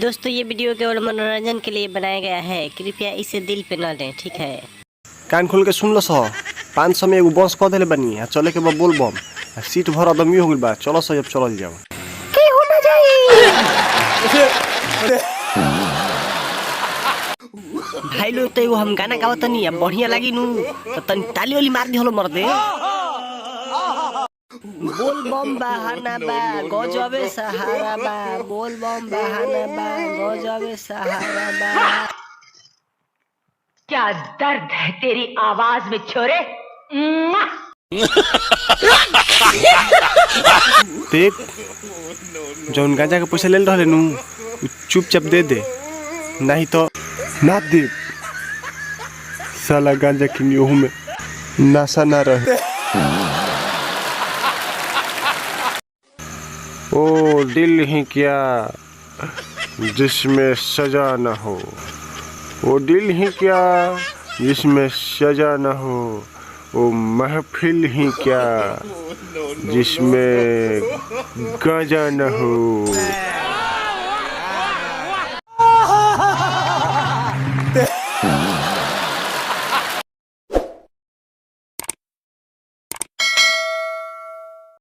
दोस्तों ये वीडियो केवल मनोरंजन के लिए बनाया गया है, कृपया इसे दिल पे न लें, ठीक है। कान खोल के सुन लो सह 500 में एगो बस कह दिले बनी आ चले के बा बोल बम सीट भर आदमी हो गइल बा। चलो सह अब चलल जाओ। के हो ना जाई भाई लोग तो एगो हम गाना गावत तनी बढ़िया लागी नु तो तनी ताली वाली मार दी हलो मर्दे। बोल बम बहाना बा गजबे सहारा बा, बोल बम बहाना बा गजबे सहारा बा। क्या दर्द है तेरी आवाज में छोरे। देख जौन गांजा के पैसा लेल रहले नु चुपचाप दे दे, नहीं तो ना दे। साला गांजा किनी ओहू में नशा ना रहे। ओ दिल ही क्या जिसमें सजा न हो, वो दिल ही क्या जिसमें सजा न हो, वो महफिल ही क्या जिसमें गांजा न हो।